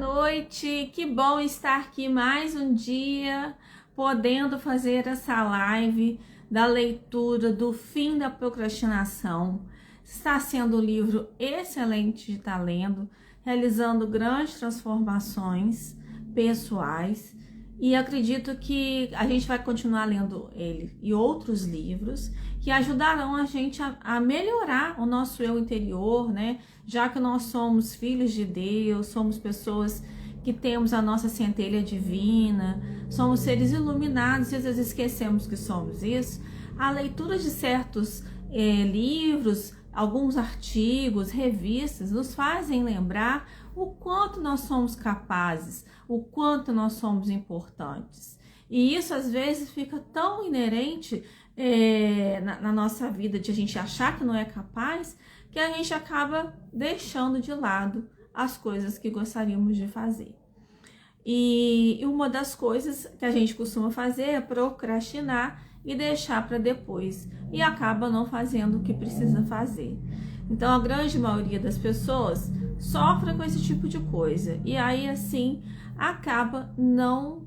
noite, que bom estar aqui mais um dia, podendo fazer essa live da leitura do Fim da Procrastinação. Está sendo um livro excelente de estar lendo, realizando grandes transformações pessoais, e acredito que a gente vai continuar lendo ele e outros livros que ajudarão a gente a melhorar o nosso eu interior, né? Já que nós somos filhos de Deus, somos pessoas que temos a nossa centelha divina, somos seres iluminados e às vezes esquecemos que somos isso. A leitura de certos livros, alguns artigos, revistas, nos fazem lembrar o quanto nós somos capazes, o quanto nós somos importantes. E isso às vezes fica tão inerente na nossa vida, de a gente achar que não é capaz, que a gente acaba deixando de lado as coisas que gostaríamos de fazer. E uma das coisas que a gente costuma fazer é procrastinar e deixar para depois, e acaba não fazendo o que precisa fazer. Então a grande maioria das pessoas sofre com esse tipo de coisa, e aí assim acaba não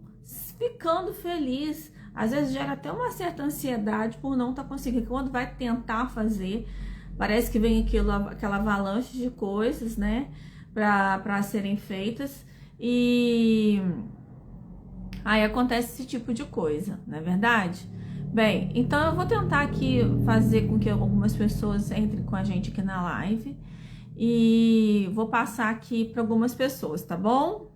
ficando feliz. Às vezes gera até uma certa ansiedade por não estar conseguindo. Quando vai tentar fazer, parece que vem aquela avalanche de coisas, né, para serem feitas, e aí acontece esse tipo de coisa, não é verdade? Bem, então eu vou tentar aqui fazer com que algumas pessoas entrem com a gente aqui na live, e vou passar aqui para algumas pessoas, tá bom?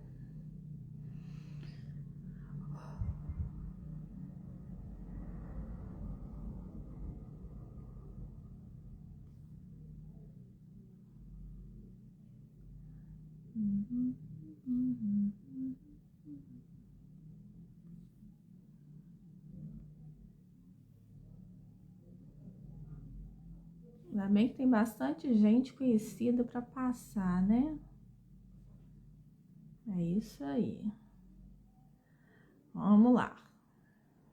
Ainda bem que tem bastante gente conhecida para passar, né? É isso aí. Vamos lá.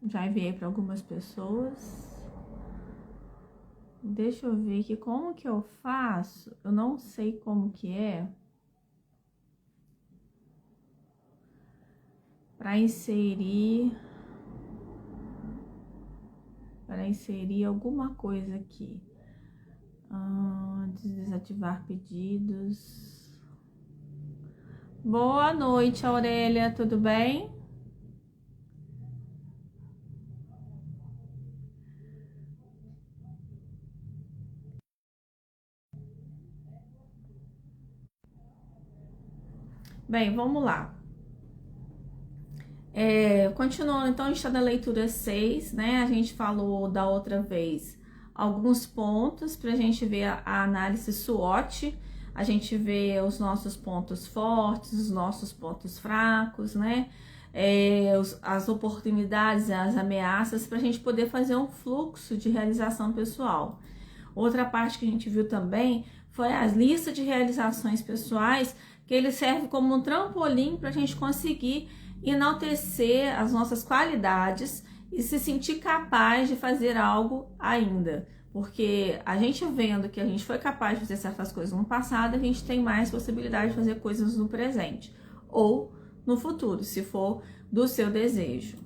Já enviei para algumas pessoas. Deixa eu ver aqui como que eu faço. Eu não sei como que é para inserir alguma coisa aqui. Desativar pedidos. Boa noite, Aurélia, tudo bem? Bem, vamos lá. Continuando, então, a gente está na leitura 6, né? A gente falou da outra vez alguns pontos para a gente ver a análise SWOT, a gente vê os nossos pontos fortes, os nossos pontos fracos, né? As oportunidades, as ameaças, para a gente poder fazer um fluxo de realização pessoal. Outra parte que a gente viu também foi as listas de realizações pessoais, que ele serve como um trampolim para a gente conseguir enaltecer as nossas qualidades e se sentir capaz de fazer algo ainda. Porque a gente vendo que a gente foi capaz de fazer certas coisas no passado, a gente tem mais possibilidade de fazer coisas no presente ou no futuro, se for do seu desejo.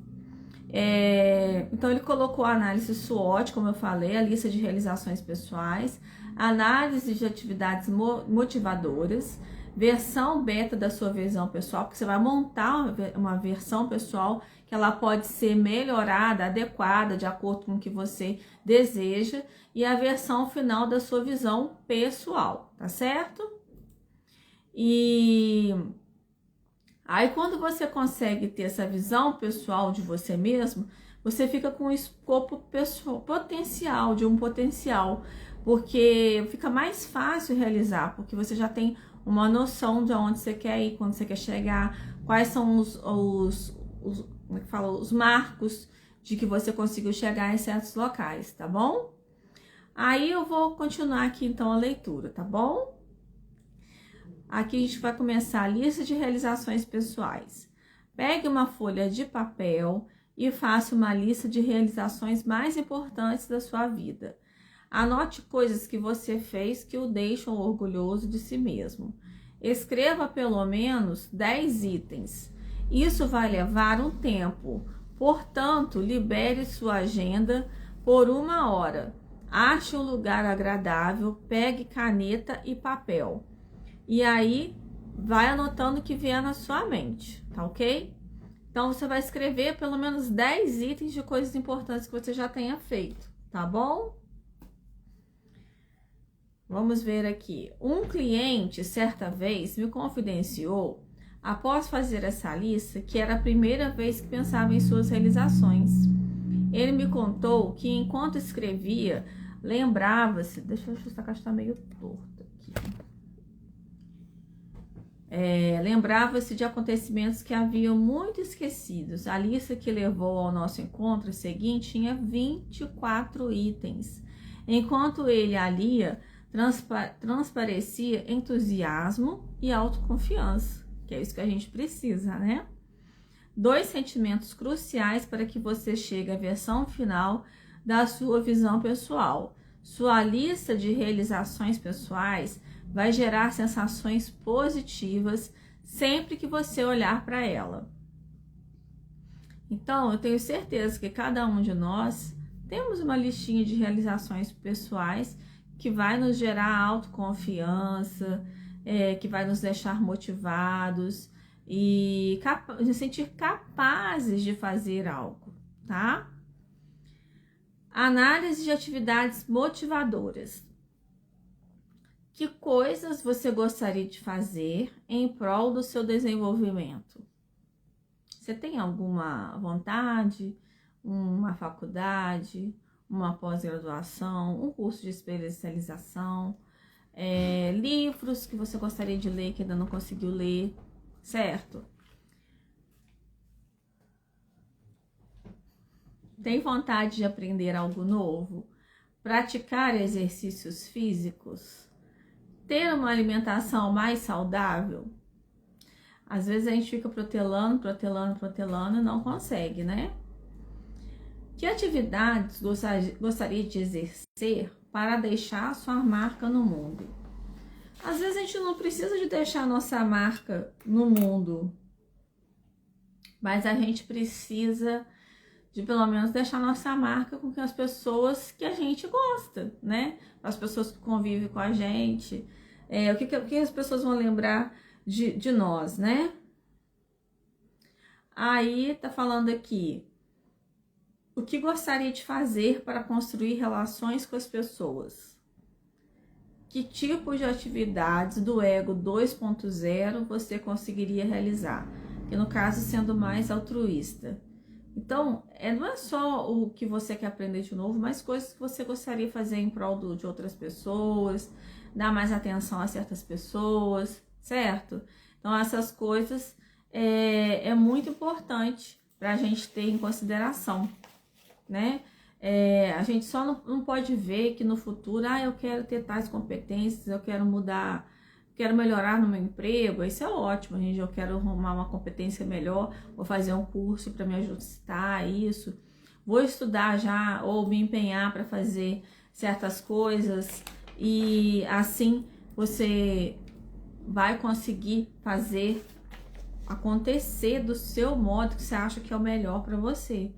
Então ele colocou a análise SWOT, como eu falei, a lista de realizações pessoais, análise de atividades motivadoras, versão beta da sua visão pessoal, porque você vai montar uma versão pessoal que ela pode ser melhorada, adequada, de acordo com o que você deseja, e a versão final da sua visão pessoal, tá certo? E aí quando você consegue ter essa visão pessoal de você mesmo, você fica com um escopo potencial, de um potencial, porque fica mais fácil realizar, porque você já tem uma noção de onde você quer ir, quando você quer chegar, quais são os marcos de que você conseguiu chegar em certos locais, tá bom? Aí eu vou continuar aqui então a leitura, tá bom? Aqui a gente vai começar a lista de realizações pessoais. Pegue uma folha de papel e faça uma lista de realizações mais importantes da sua vida. Anote coisas que você fez que o deixam orgulhoso de si mesmo. Escreva pelo menos 10 itens. Isso vai levar um tempo, portanto, libere sua agenda por 1 hora. Ache um lugar agradável, pegue caneta e papel. E aí, vai anotando o que vier na sua mente, tá ok? Então, você vai escrever pelo menos 10 itens de coisas importantes que você já tenha feito, tá bom? Vamos ver aqui. Um cliente, certa vez, me confidenciou, após fazer essa lista, que era a primeira vez que pensava em suas realizações. Ele me contou que, enquanto escrevia, lembrava-se... Deixa eu ajustar, que está meio torto aqui. Lembrava-se de acontecimentos que haviam muito esquecidos. A lista que levou ao nosso encontro seguinte tinha 24 itens. Enquanto ele a lia, transparecia entusiasmo e autoconfiança, que é isso que a gente precisa, né? 2 sentimentos cruciais para que você chegue à versão final da sua visão pessoal. Sua lista de realizações pessoais vai gerar sensações positivas sempre que você olhar para ela. Então, eu tenho certeza que cada um de nós temos uma listinha de realizações pessoais que vai nos gerar autoconfiança, que vai nos deixar motivados e nos sentir capazes de fazer algo, tá? Análise de atividades motivadoras. Que coisas você gostaria de fazer em prol do seu desenvolvimento? Você tem alguma vontade, uma faculdade, uma pós-graduação, um curso de especialização, livros que você gostaria de ler que ainda não conseguiu ler, certo? Tem vontade de aprender algo novo? Praticar exercícios físicos? Ter uma alimentação mais saudável? Às vezes a gente fica protelando e não consegue, né? Que atividades gostaria de exercer para deixar sua marca no mundo? Às vezes a gente não precisa de deixar nossa marca no mundo, mas a gente precisa de pelo menos deixar nossa marca com as pessoas que a gente gosta, né? As pessoas que convivem com a gente, o que as pessoas vão lembrar de nós, né? Aí tá falando aqui, o que gostaria de fazer para construir relações com as pessoas? Que tipo de atividades do ego 2.0 você conseguiria realizar? Que no caso, sendo mais altruísta. Então, não é só o que você quer aprender de novo, mas coisas que você gostaria de fazer em prol de outras pessoas, dar mais atenção a certas pessoas, certo? Então, essas coisas é muito importante para a gente ter em consideração, né? A gente só não pode ver que no futuro, eu quero ter tais competências, eu quero mudar, quero melhorar no meu emprego, isso é ótimo, gente, eu quero arrumar uma competência melhor, vou fazer um curso para me ajustar a isso, vou estudar já ou me empenhar para fazer certas coisas e assim você vai conseguir fazer acontecer do seu modo que você acha que é o melhor para você.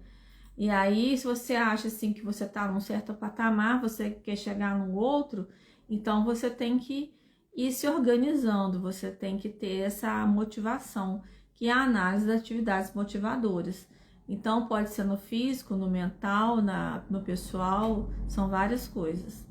E aí, se você acha assim que você tá num certo patamar, você quer chegar no outro, então você tem que ir se organizando, você tem que ter essa motivação, que é a análise das atividades motivadoras. Então, pode ser no físico, no mental, no pessoal, são várias coisas.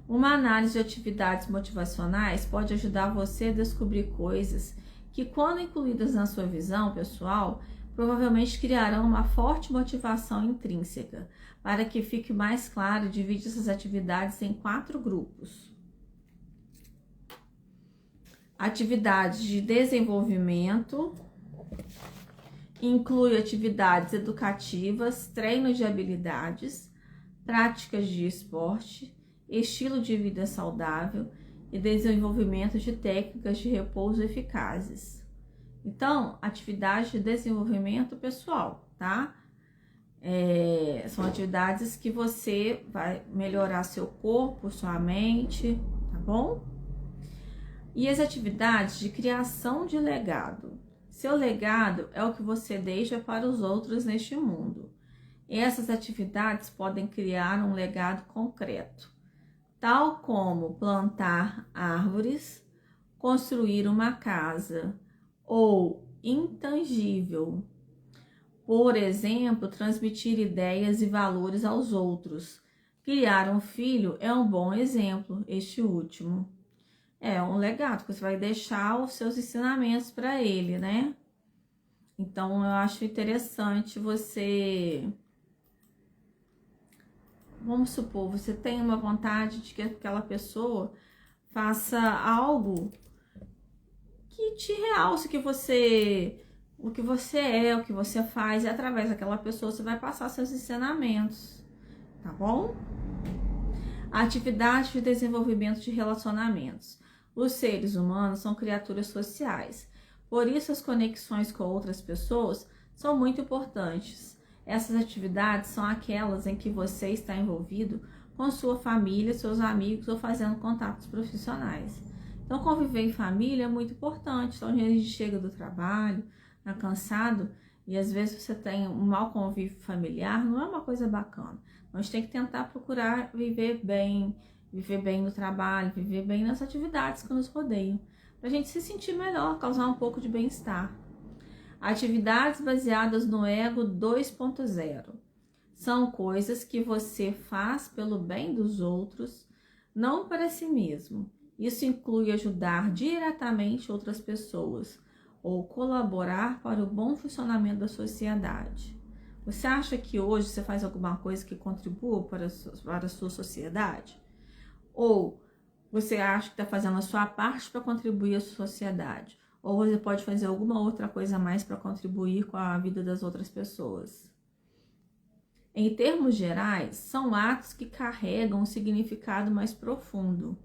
Uma análise de atividades motivacionais pode ajudar você a descobrir coisas que, quando incluídas na sua visão pessoal, provavelmente criarão uma forte motivação intrínseca. Para que fique mais claro, divide essas atividades em 4 grupos. Atividades de desenvolvimento, inclui atividades educativas, treinos de habilidades, práticas de esporte, estilo de vida saudável e desenvolvimento de técnicas de repouso eficazes. Então, atividade de desenvolvimento pessoal, tá? São atividades que você vai melhorar seu corpo, sua mente, tá bom? E as atividades de criação de legado. Seu legado é o que você deixa para os outros neste mundo. Essas atividades podem criar um legado concreto, tal como plantar árvores, construir uma casa, ou intangível, por exemplo, transmitir ideias e valores aos outros. Criar um filho é um bom exemplo, este último. É um legado que você vai deixar os seus ensinamentos para ele, né? Então, eu acho interessante você... Vamos supor, você tem uma vontade de que aquela pessoa faça algo que te realce o que você é, o que você faz, e através daquela pessoa você vai passar seus ensinamentos, tá bom? Atividade de desenvolvimento de relacionamentos. Os seres humanos são criaturas sociais, por isso as conexões com outras pessoas são muito importantes. Essas atividades são aquelas em que você está envolvido com sua família, seus amigos ou fazendo contatos profissionais. Então, conviver em família é muito importante. Então, a gente chega do trabalho, tá cansado, e às vezes você tem um mau convívio familiar, não é uma coisa bacana. A gente tem que tentar procurar viver bem no trabalho, viver bem nas atividades que nos rodeiam, para a gente se sentir melhor, causar um pouco de bem-estar. Atividades baseadas no ego 2.0. São coisas que você faz pelo bem dos outros, não para si mesmo. Isso inclui ajudar diretamente outras pessoas ou colaborar para o bom funcionamento da sociedade. Você acha que hoje você faz alguma coisa que contribua para a sua sociedade? Ou você acha que está fazendo a sua parte para contribuir à sua sociedade? Ou você pode fazer alguma outra coisa a mais para contribuir com a vida das outras pessoas? Em termos gerais, são atos que carregam um significado mais profundo.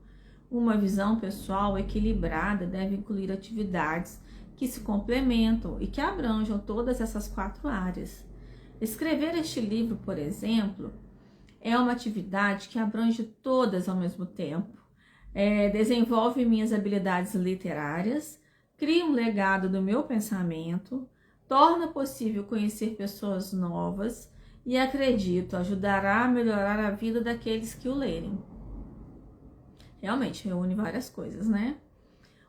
Uma visão pessoal equilibrada deve incluir atividades que se complementam e que abranjam todas essas 4 áreas. Escrever este livro, por exemplo, é uma atividade que abrange todas ao mesmo tempo. Desenvolve minhas habilidades literárias, cria um legado do meu pensamento, torna possível conhecer pessoas novas e, acredito, ajudará a melhorar a vida daqueles que o lerem. Realmente, reúne várias coisas, né?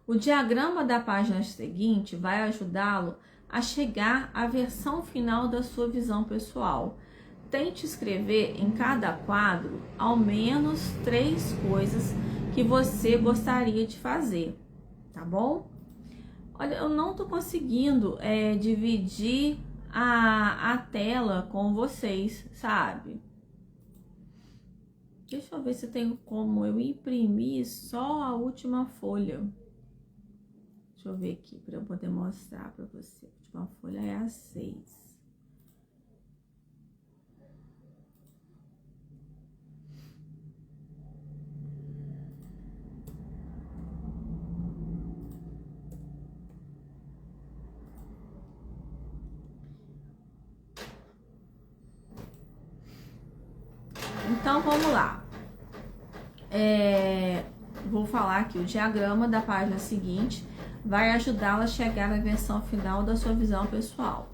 O diagrama da página seguinte vai ajudá-lo a chegar à versão final da sua visão pessoal. Tente escrever em cada quadro ao menos 3 coisas que você gostaria de fazer, tá bom? Olha, eu não tô conseguindo dividir a tela com vocês, sabe? Deixa eu ver se tem como eu imprimir só a última folha. Deixa eu ver aqui para eu poder mostrar para você. A última folha é a 6. Então, vamos lá. Vou falar aqui, o diagrama da página seguinte vai ajudá-la a chegar à versão final da sua visão pessoal.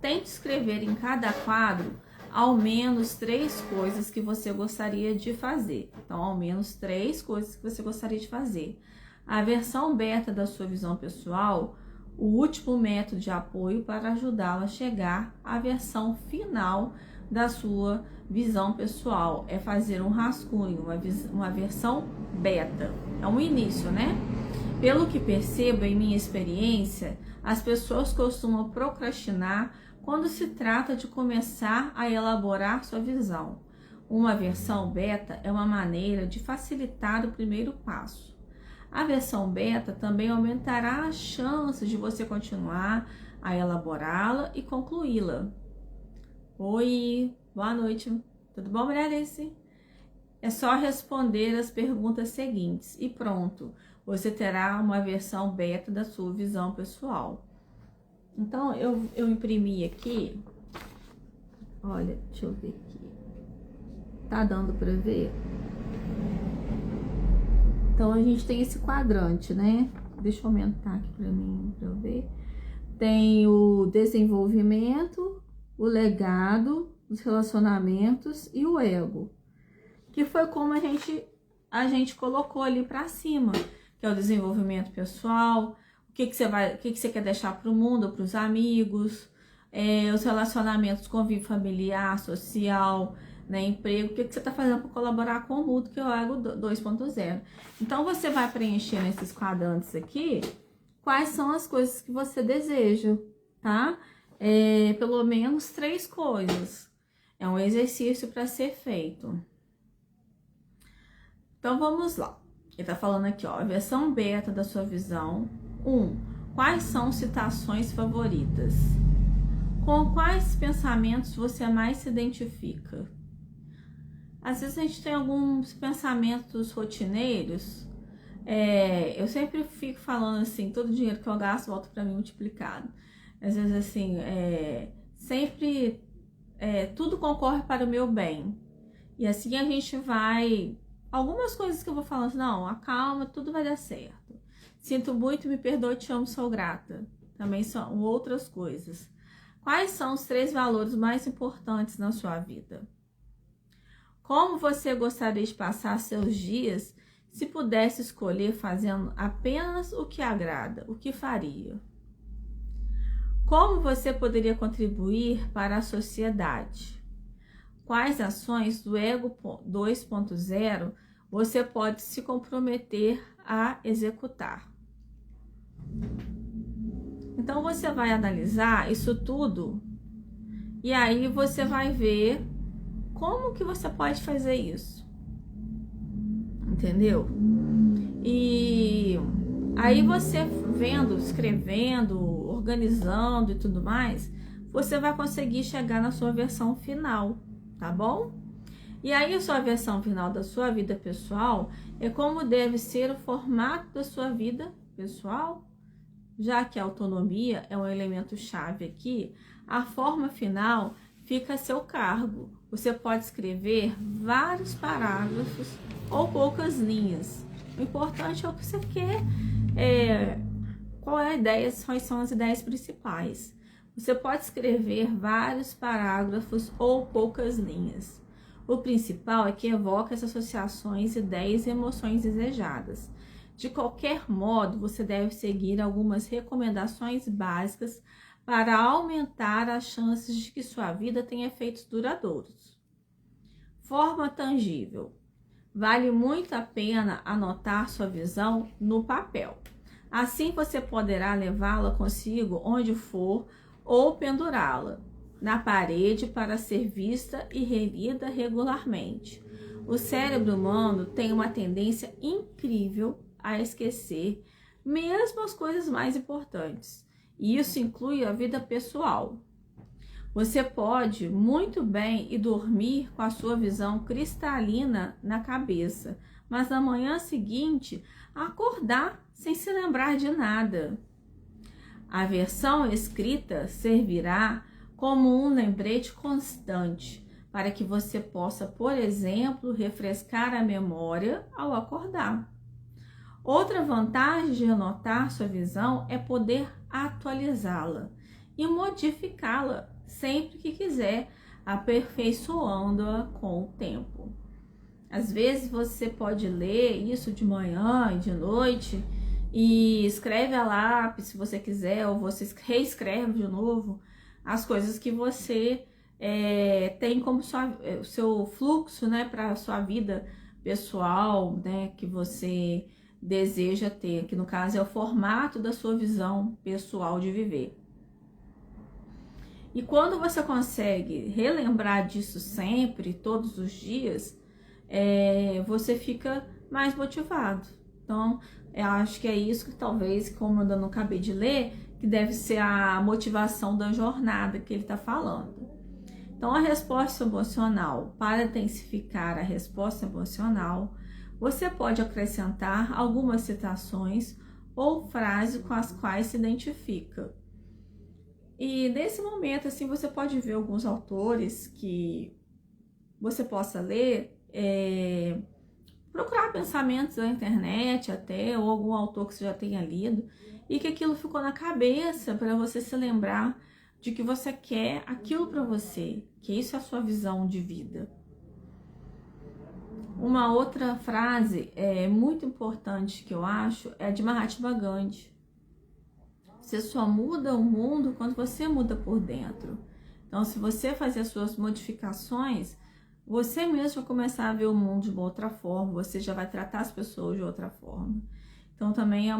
Tente escrever em cada quadro ao menos 3 coisas que você gostaria de fazer. Então, ao menos 3 coisas que você gostaria de fazer. A versão beta da sua visão pessoal, o último método de apoio para ajudá-la a chegar à versão final da sua visão pessoal, é fazer um rascunho, uma versão beta. É um início, né? Pelo que percebo em minha experiência, as pessoas costumam procrastinar quando se trata de começar a elaborar sua visão. Uma versão beta é uma maneira de facilitar o primeiro passo. A versão beta também aumentará as chances de você continuar a elaborá-la e concluí-la. Oi, boa noite. Tudo bom, Maria Alice? É só responder as perguntas seguintes e pronto. Você terá uma versão beta da sua visão pessoal. Então, eu imprimi aqui. Olha, deixa eu ver aqui. Tá dando para ver? Então a gente tem esse quadrante, né? Deixa eu aumentar aqui para mim, para eu ver. Tem o desenvolvimento, o legado, os relacionamentos e o ego, que foi como a gente colocou ali para cima, que é o desenvolvimento pessoal, o que você quer deixar para o mundo, para os amigos, os relacionamentos, convívio familiar, social, né, emprego, o que você está fazendo para colaborar com o mundo, que é o ego 2.0. Então você vai preencher nesses quadrantes aqui quais são as coisas que você deseja, tá? Pelo menos 3 coisas. É um exercício para ser feito. Então vamos lá. Ele tá falando aqui, ó, a versão beta da sua visão. 1. Quais são citações favoritas? Com quais pensamentos você mais se identifica? Às vezes a gente tem alguns pensamentos rotineiros. Eu sempre fico falando assim, todo dinheiro que eu gasto volta para mim multiplicado. Às vezes assim, sempre tudo concorre para o meu bem. E assim a gente vai... Algumas coisas que eu vou falando, não, acalma, tudo vai dar certo. Sinto muito, me perdoe, te amo, sou grata. Também são outras coisas. Quais são os 3 valores mais importantes na sua vida? Como você gostaria de passar seus dias se pudesse escolher fazendo apenas o que agrada? O que faria? Como você poderia contribuir para a sociedade? Quais ações do Ego 2.0 você pode se comprometer a executar? Então você vai analisar isso tudo e aí você vai ver como que você pode fazer isso. Entendeu? E aí você vendo, escrevendo, organizando e tudo mais, você vai conseguir chegar na sua versão final, tá bom? E aí a sua versão final da sua vida pessoal é como deve ser o formato da sua vida pessoal, já que a autonomia é um elemento chave aqui, a forma final fica a seu cargo. Você pode escrever vários parágrafos ou poucas linhas. O importante é o que você quer, qual é a ideia, quais são as ideias principais. Você pode escrever vários parágrafos ou poucas linhas. O principal é que evoca as associações, ideias e emoções desejadas. De qualquer modo, você deve seguir algumas recomendações básicas para aumentar as chances de que sua vida tenha efeitos duradouros. Forma tangível. Vale muito a pena anotar sua visão no papel. Assim você poderá levá-la consigo onde for ou pendurá-la na parede para ser vista e relida regularmente. O cérebro humano tem uma tendência incrível a esquecer mesmo as coisas mais importantes. E isso inclui a vida pessoal. Você pode muito bem ir dormir com a sua visão cristalina na cabeça, mas na manhã seguinte acordar sem se lembrar de nada. A versão escrita servirá como um lembrete constante para que você possa, por exemplo, refrescar a memória ao acordar. Outra vantagem de anotar sua visão é poder atualizá-la e modificá-la sempre que quiser, aperfeiçoando-a com o tempo. Às vezes você pode ler isso de manhã e de noite e escreve a lápis se você quiser, ou você reescreve de novo as coisas que você tem como o seu fluxo, né, para a sua vida pessoal, né, que você deseja ter, que no caso é o formato da sua visão pessoal de viver. E quando você consegue relembrar disso sempre, todos os dias, você fica mais motivado. Então, eu acho que é isso que talvez, como eu ainda não acabei de ler, que deve ser a motivação da jornada que ele está falando. Então, a resposta emocional, para intensificar a resposta emocional, você pode acrescentar algumas citações ou frases com as quais se identifica. E nesse momento, assim, você pode ver alguns autores que você possa ler procurar pensamentos na internet até, ou algum autor que você já tenha lido, e que aquilo ficou na cabeça para você se lembrar de que você quer aquilo para você, que isso é a sua visão de vida. Uma outra frase muito importante que eu acho é a de Mahatma Gandhi. Você só muda o mundo quando você muda por dentro. Então, se você fazer as suas modificações, você mesmo vai começar a ver o mundo de uma outra forma, você já vai tratar as pessoas de outra forma. Então, também é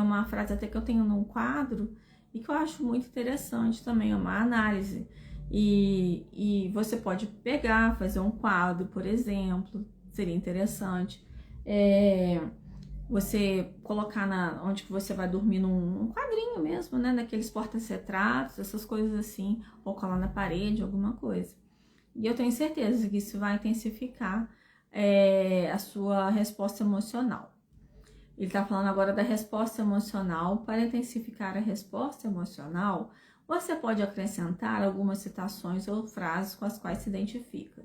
uma frase até que eu tenho num quadro e que eu acho muito interessante também, é uma análise. E você pode pegar, fazer um quadro, por exemplo, seria interessante. Você colocar onde que você vai dormir num quadrinho mesmo, né? Naqueles porta-retratos, essas coisas assim, ou colar na parede, alguma coisa. E eu tenho certeza que isso vai intensificar a sua resposta emocional. Ele está falando agora da resposta emocional. Para intensificar a resposta emocional, você pode acrescentar algumas citações ou frases com as quais se identifica.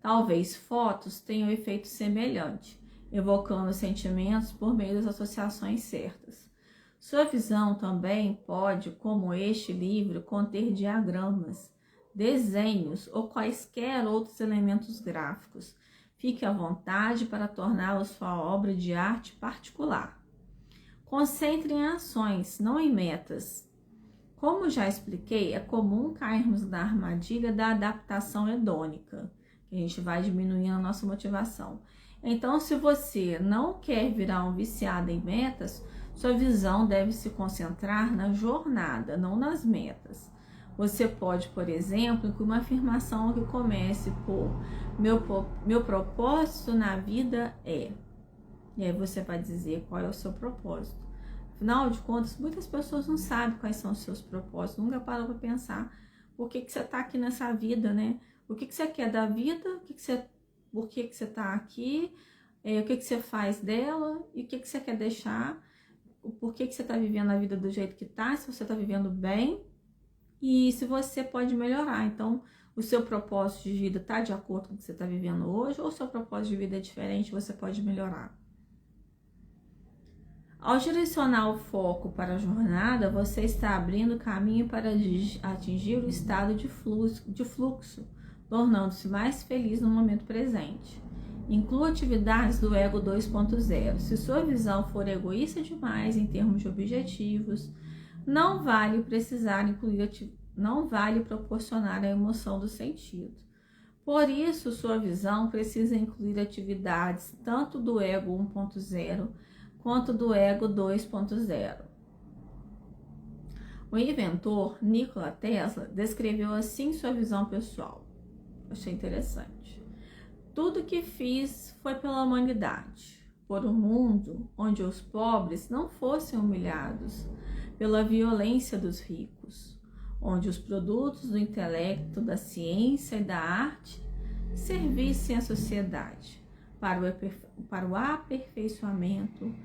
Talvez fotos tenham efeito semelhante, evocando sentimentos por meio das associações certas. Sua visão também pode, como este livro, conter diagramas, desenhos ou quaisquer outros elementos gráficos. Fique à vontade para torná-lo sua obra de arte particular. Concentre em ações, não em metas. Como já expliquei, é comum cairmos na armadilha da adaptação hedônica, que a gente vai diminuindo a nossa motivação. Então, se você não quer virar um viciado em metas, sua visão deve se concentrar na jornada, não nas metas. Você pode, por exemplo, incluir uma afirmação que comece por meu propósito na vida é. E aí você vai dizer qual é o seu propósito. Afinal de contas, muitas pessoas não sabem quais são os seus propósitos, nunca param para pensar por que você está aqui nessa vida, né? O que você quer da vida, por que você está aqui, o que você faz dela e o que você quer deixar, por que você está vivendo a vida do jeito que está, se você está vivendo bem e se você pode melhorar. Então, o seu propósito de vida está de acordo com o que você está vivendo hoje, ou o seu propósito de vida é diferente, você pode melhorar. Ao direcionar o foco para a jornada, você está abrindo caminho para atingir o estado de fluxo, tornando-se mais feliz no momento presente. Inclua atividades do ego 2.0. Se sua visão for egoísta demais em termos de objetivos, não vale proporcionar a emoção do sentido. Por isso, sua visão precisa incluir atividades tanto do ego 1.0 quanto do ego 2.0. O inventor Nikola Tesla descreveu assim sua visão pessoal. Achei interessante. Tudo que fiz foi pela humanidade, por um mundo onde os pobres não fossem humilhados pela violência dos ricos, onde os produtos do intelecto, da ciência e da arte servissem à sociedade para o aperfeiçoamento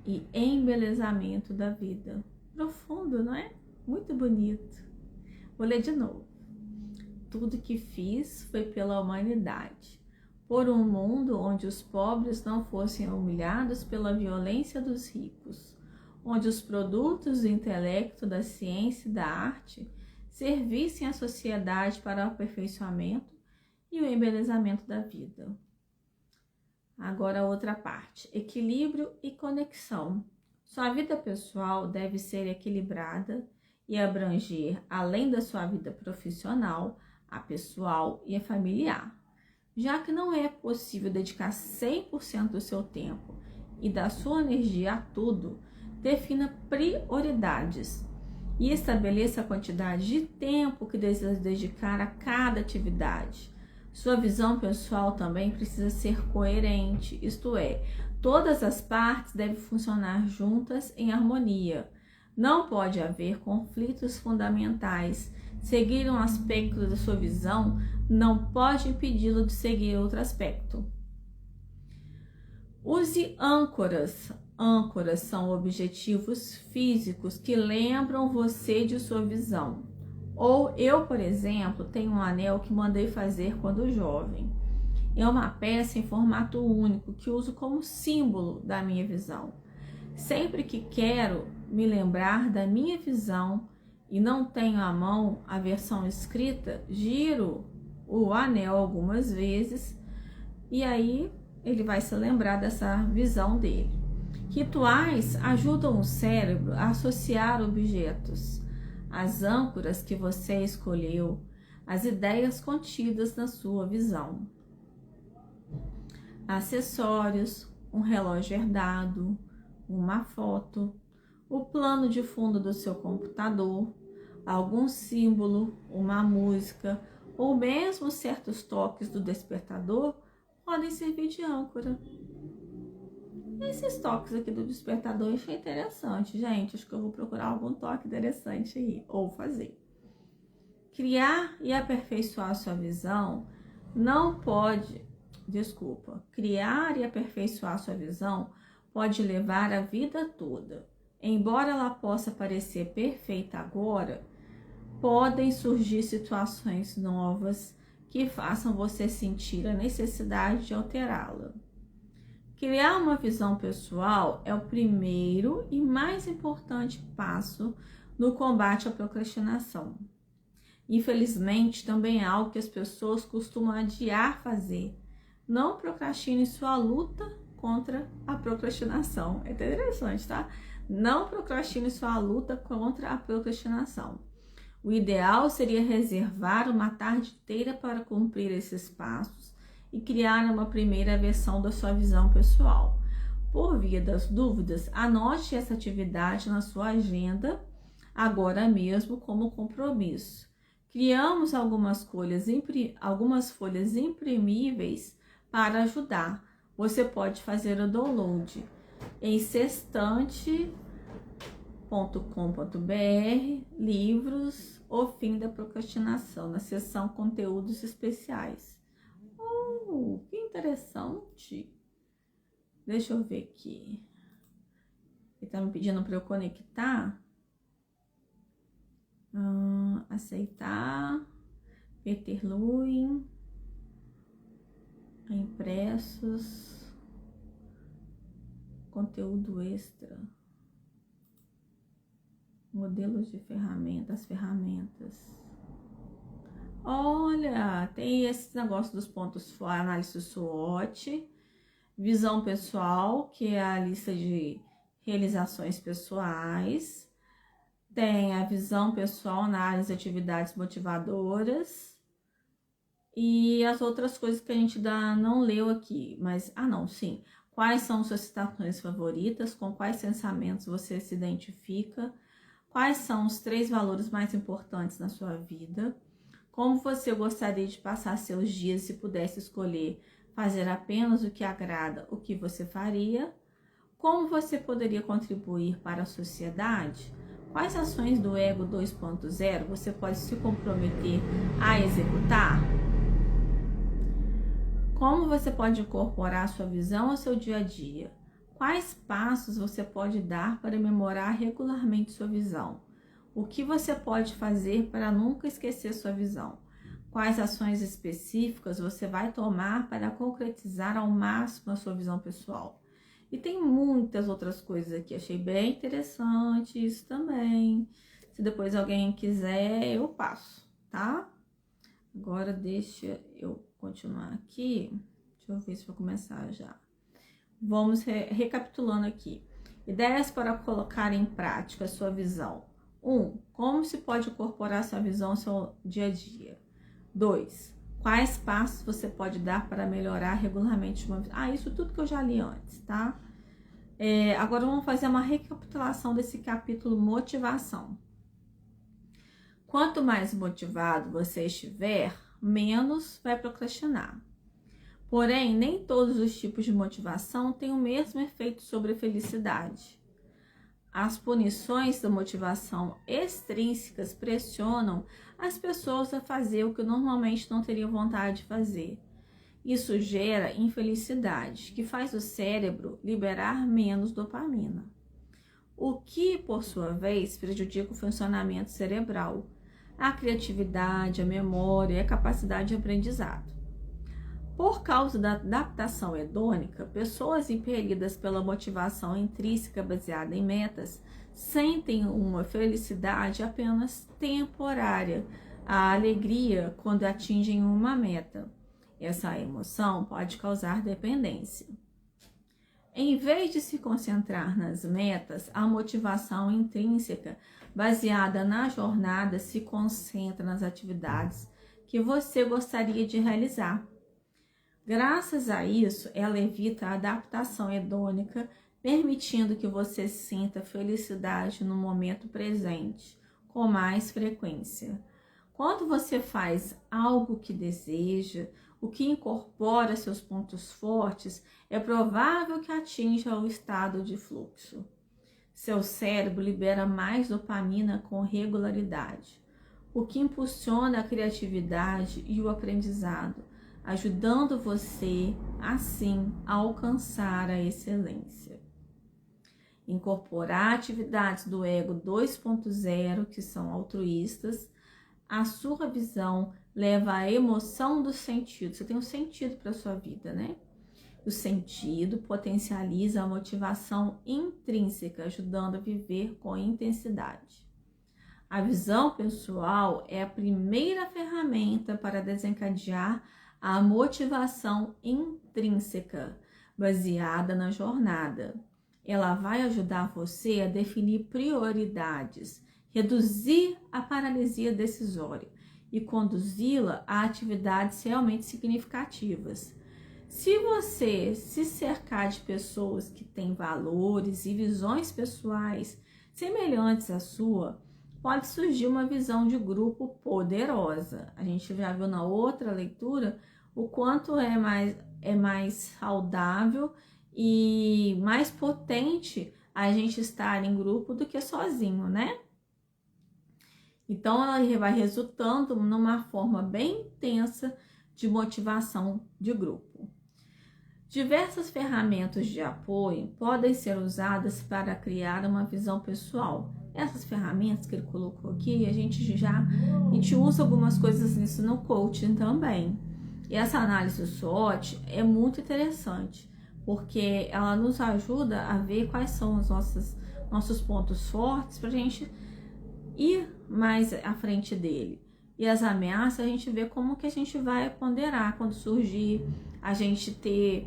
e embelezamento da vida. Profundo, não é? Muito bonito. Vou ler de novo. Tudo que fiz foi pela humanidade, por um mundo onde os pobres não fossem humilhados pela violência dos ricos, onde os produtos do intelecto, da ciência e da arte servissem à sociedade para o aperfeiçoamento e o embelezamento da vida. Agora a outra parte, equilíbrio e conexão. Sua vida pessoal deve ser equilibrada e abranger, além da sua vida profissional, a pessoal e a familiar. Já que não é possível dedicar 100% do seu tempo e da sua energia a tudo, defina prioridades e estabeleça a quantidade de tempo que deseja dedicar a cada atividade. Sua visão pessoal também precisa ser coerente, isto é, todas as partes devem funcionar juntas em harmonia. Não pode haver conflitos fundamentais. Seguir um aspecto da sua visão não pode impedi-lo de seguir outro aspecto. Use âncoras. Âncoras são objetivos físicos que lembram você de sua visão. Ou eu, por exemplo, tenho um anel que mandei fazer quando jovem. é uma peça em formato único que uso como símbolo da minha visão. Sempre que quero me lembrar da minha visão e não tenho à mão a versão escrita, giro o anel algumas vezes e aí ele vai se lembrar dessa visão dele. Rituais ajudam o cérebro a associar objetos, as âncoras que você escolheu, as ideias contidas na sua visão. Acessórios, um relógio herdado, uma foto, o plano de fundo do seu computador, algum símbolo, uma música ou mesmo certos toques do despertador podem servir de âncora. Esses toques aqui do despertador eu achei interessante, gente. Acho que eu vou procurar algum toque interessante aí, ou fazer. Criar e aperfeiçoar sua visão não pode... Criar e aperfeiçoar sua visão pode levar a vida toda. Embora ela possa parecer perfeita agora, podem surgir situações novas que façam você sentir a necessidade de alterá-la. Criar uma visão pessoal é o primeiro e mais importante passo no combate à procrastinação. Infelizmente, também é algo que as pessoas costumam adiar fazer. Não procrastine sua luta contra a procrastinação. É interessante, tá? Não procrastine sua luta contra a procrastinação. O ideal seria reservar uma tarde inteira para cumprir esses passos e criar uma primeira versão da sua visão pessoal. Por via das dúvidas, anote essa atividade na sua agenda agora mesmo como compromisso. Criamos algumas folhas imprimíveis para ajudar. Você pode fazer o download em sextante.com.br, livros, O Fim da Procrastinação, na seção Conteúdos Especiais. Que interessante. Deixa eu ver aqui. Ele tá me pedindo para eu conectar. Aceitar. Peter Lewin. Impressos. Conteúdo extra. Modelos de ferramentas. Olha, tem esse negócio dos pontos, análise SWOT, visão pessoal, que é a lista de realizações pessoais, tem a visão pessoal, análise de atividades motivadoras e as outras coisas que a gente não leu aqui, mas, sim, quais são suas citações favoritas, com quais pensamentos você se identifica, quais são os 3 valores mais importantes na sua vida, como você gostaria de passar seus dias se pudesse escolher fazer apenas o que agrada, o que você faria? Como você poderia contribuir para a sociedade? Quais ações do Ego 2.0 você pode se comprometer a executar? Como você pode incorporar sua visão ao seu dia a dia? Quais passos você pode dar para memorar regularmente sua visão? O que você pode fazer para nunca esquecer sua visão? Quais ações específicas você vai tomar para concretizar ao máximo a sua visão pessoal? E tem muitas outras coisas aqui, achei bem interessante isso também. Se depois alguém quiser, eu passo, tá? Agora deixa eu continuar aqui. Deixa eu ver se vou começar já. Vamos recapitulando aqui. Ideias para colocar em prática a sua visão. 1. Como se pode incorporar sua visão ao seu dia a dia? 2. Quais passos você pode dar para melhorar regularmente uma visão? Isso tudo que eu já li antes, tá? Agora vamos fazer uma recapitulação desse capítulo motivação. Quanto mais motivado você estiver, menos vai procrastinar. Porém, nem todos os tipos de motivação têm o mesmo efeito sobre a felicidade. As punições da motivação extrínsecas pressionam as pessoas a fazer o que normalmente não teriam vontade de fazer. Isso gera infelicidade, que faz o cérebro liberar menos dopamina, o que, por sua vez, prejudica o funcionamento cerebral, a criatividade, a memória e a capacidade de aprendizado. Por causa da adaptação hedônica, pessoas impelidas pela motivação intrínseca baseada em metas sentem uma felicidade apenas temporária, a alegria quando atingem uma meta. Essa emoção pode causar dependência. Em vez de se concentrar nas metas, a motivação intrínseca baseada na jornada se concentra nas atividades que você gostaria de realizar. Graças a isso, ela evita a adaptação hedônica, permitindo que você sinta felicidade no momento presente, com mais frequência. Quando você faz algo que deseja, o que incorpora seus pontos fortes, é provável que atinja o estado de fluxo. Seu cérebro libera mais dopamina com regularidade, o que impulsiona a criatividade e o aprendizado, ajudando você, assim, a alcançar a excelência. Incorporar atividades do ego 2.0, que são altruístas, a sua visão leva à emoção do sentido. Você tem um sentido para a sua vida, né? O sentido potencializa a motivação intrínseca, ajudando a viver com intensidade. A visão pessoal é a primeira ferramenta para desencadear a motivação intrínseca, baseada na jornada. Ela vai ajudar você a definir prioridades, reduzir a paralisia decisória e conduzi-la a atividades realmente significativas. Se você se cercar de pessoas que têm valores e visões pessoais semelhantes à sua, pode surgir uma visão de grupo poderosa. A gente já viu na outra leitura o quanto é mais saudável e mais potente a gente estar em grupo do que sozinho, né? Então, ela vai resultando numa forma bem intensa de motivação de grupo. Diversas ferramentas de apoio podem ser usadas para criar uma visão pessoal. Essas ferramentas que ele colocou aqui, a gente usa algumas coisas nisso no coaching também. E essa análise SWOT é muito interessante, porque ela nos ajuda a ver quais são os nossos pontos fortes para a gente ir mais à frente dele. E as ameaças, a gente vê como que a gente vai ponderar quando surgir, a gente ter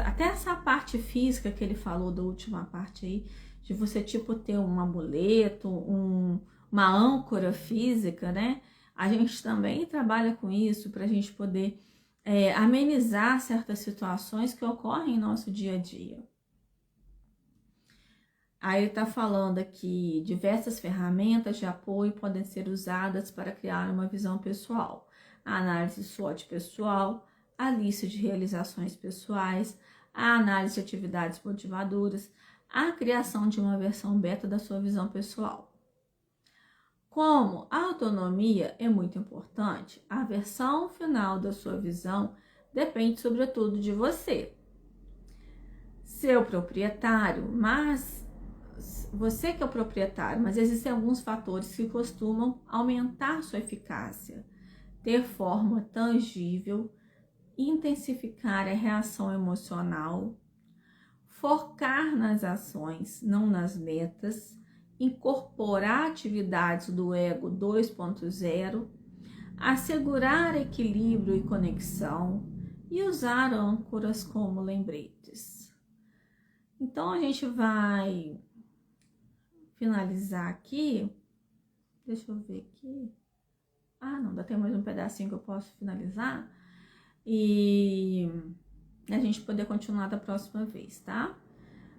até essa parte física que ele falou da última parte aí, de você tipo ter um amuleto, uma âncora física, né? A gente também trabalha com isso para a gente poder amenizar certas situações que ocorrem em nosso dia a dia. Aí ele está falando aqui, diversas ferramentas de apoio podem ser usadas para criar uma visão pessoal. A análise SWOT pessoal, a lista de realizações pessoais, a análise de atividades motivadoras, a criação de uma versão beta da sua visão pessoal. Como a autonomia é muito importante, a versão final da sua visão depende sobretudo de você, seu proprietário, mas você que é o proprietário, mas existem alguns fatores que costumam aumentar sua eficácia, ter forma tangível, intensificar a reação emocional, focar nas ações, não nas metas, incorporar atividades do ego 2.0, assegurar equilíbrio e conexão e usar âncoras como lembretes. Então a gente vai finalizar aqui. Deixa eu ver aqui. Ah, não, ainda tem mais um pedacinho que eu posso finalizar. E a gente poder continuar da próxima vez, tá?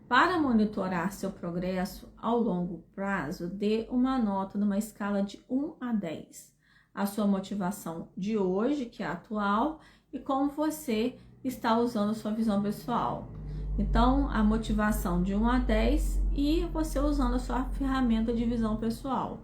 Para monitorar seu progresso ao longo prazo, dê uma nota numa escala de 1 a 10. A sua motivação de hoje, que é atual, e como você está usando a sua visão pessoal. Então, a motivação de 1 a 10 e você usando a sua ferramenta de visão pessoal.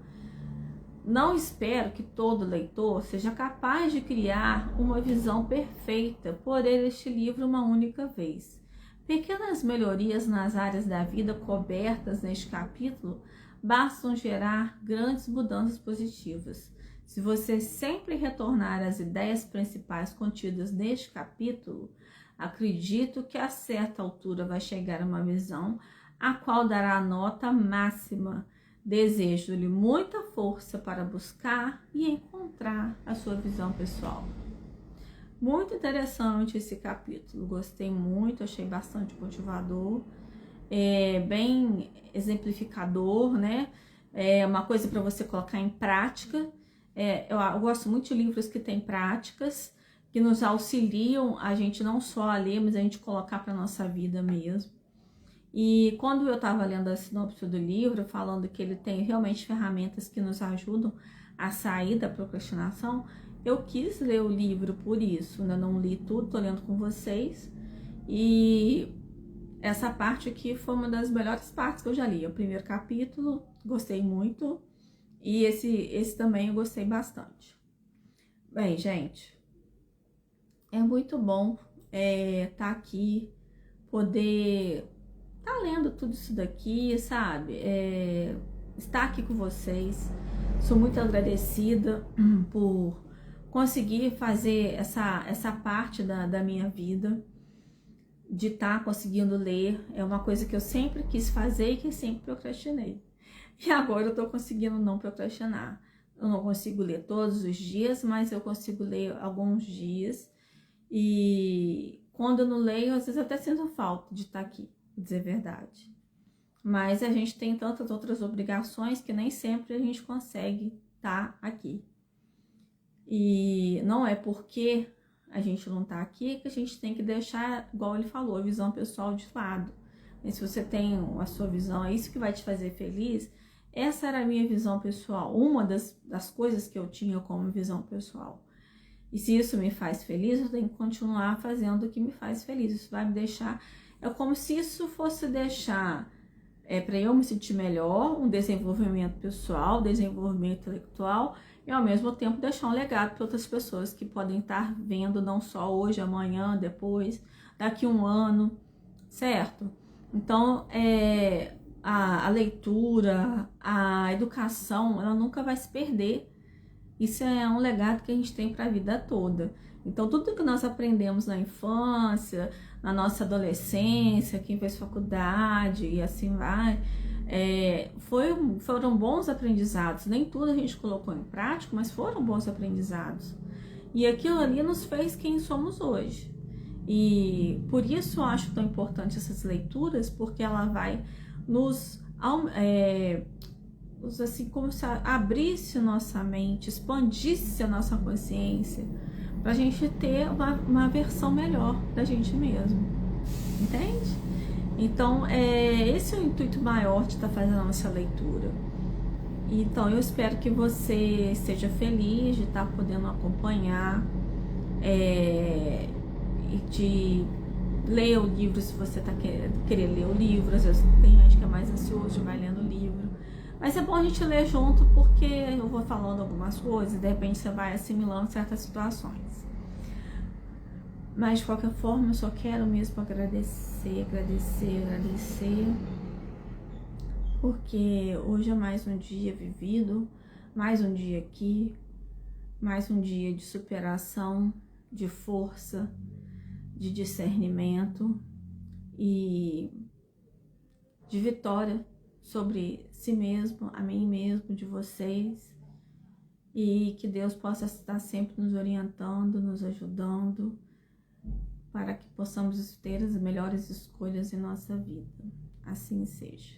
Não espero que todo leitor seja capaz de criar uma visão perfeita por ler este livro uma única vez. Pequenas melhorias nas áreas da vida cobertas neste capítulo bastam gerar grandes mudanças positivas. Se você sempre retornar às ideias principais contidas neste capítulo, acredito que a certa altura vai chegar a uma visão a qual dará a nota máxima. Desejo-lhe muita força para buscar e encontrar a sua visão pessoal. Muito interessante esse capítulo, gostei muito, achei bastante motivador, bem exemplificador, né? É uma coisa para você colocar em prática. Eu gosto muito de livros que têm práticas, que nos auxiliam a gente não só a ler, mas a gente colocar para nossa vida mesmo. E quando eu estava lendo a sinopse do livro, falando que ele tem realmente ferramentas que nos ajudam a sair da procrastinação, eu quis ler o livro por isso. Ainda não li tudo, tô lendo com vocês. E essa parte aqui foi uma das melhores partes que eu já li. O primeiro capítulo, gostei muito. E esse também eu gostei bastante. Bem, gente, é muito bom tá aqui, poder tá lendo tudo isso daqui, sabe? Estar aqui com vocês. Sou muito agradecida por conseguir fazer essa parte da minha vida, de estar conseguindo ler. É uma coisa que eu sempre quis fazer e que sempre procrastinei. E agora eu tô conseguindo não procrastinar. Eu não consigo ler todos os dias, mas eu consigo ler alguns dias. E quando eu não leio, às vezes eu até sinto falta de estar aqui, pra dizer a verdade. Mas a gente tem tantas outras obrigações que nem sempre a gente consegue estar aqui. E não é porque a gente não tá aqui que a gente tem que deixar, igual ele falou, a visão pessoal de lado. E se você tem a sua visão, é isso que vai te fazer feliz. Essa era a minha visão pessoal, uma das coisas que eu tinha como visão pessoal. E se isso me faz feliz, eu tenho que continuar fazendo o que me faz feliz. Isso vai me deixar... É como se isso fosse deixar... para eu me sentir melhor, um desenvolvimento pessoal, desenvolvimento intelectual, e ao mesmo tempo deixar um legado para outras pessoas que podem estar vendo não só hoje, amanhã, depois, daqui a um ano, certo? Então, a leitura, a educação, ela nunca vai se perder. Isso é um legado que a gente tem para a vida toda. Então, tudo que nós aprendemos na infância, na nossa adolescência, quem fez faculdade e assim vai, foram bons aprendizados. Nem tudo a gente colocou em prática, mas foram bons aprendizados. E aquilo ali nos fez quem somos hoje. E por isso eu acho tão importante essas leituras, porque ela vai nos... assim, como se abrisse nossa mente, expandisse a nossa consciência, pra gente ter uma versão melhor da gente mesmo, entende? Então, esse é o intuito maior de estar fazendo a nossa leitura. Então, eu espero que você esteja feliz de estar podendo acompanhar, e de ler o livro, se você está querendo ler o livro. Às vezes tem gente que é mais ansioso, vai lendo o livro. Mas é bom a gente ler junto, porque eu vou falando algumas coisas e de repente você vai assimilando certas situações. Mas de qualquer forma, eu só quero mesmo agradecer, porque hoje é mais um dia vivido, mais um dia aqui, mais um dia de superação, de força, de discernimento e de vitória sobre si mesmo, a mim mesmo, de vocês, e que Deus possa estar sempre nos orientando, nos ajudando, para que possamos ter as melhores escolhas em nossa vida. Assim seja.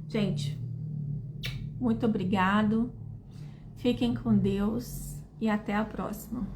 Gente, muito obrigado, fiquem com Deus e até a próxima.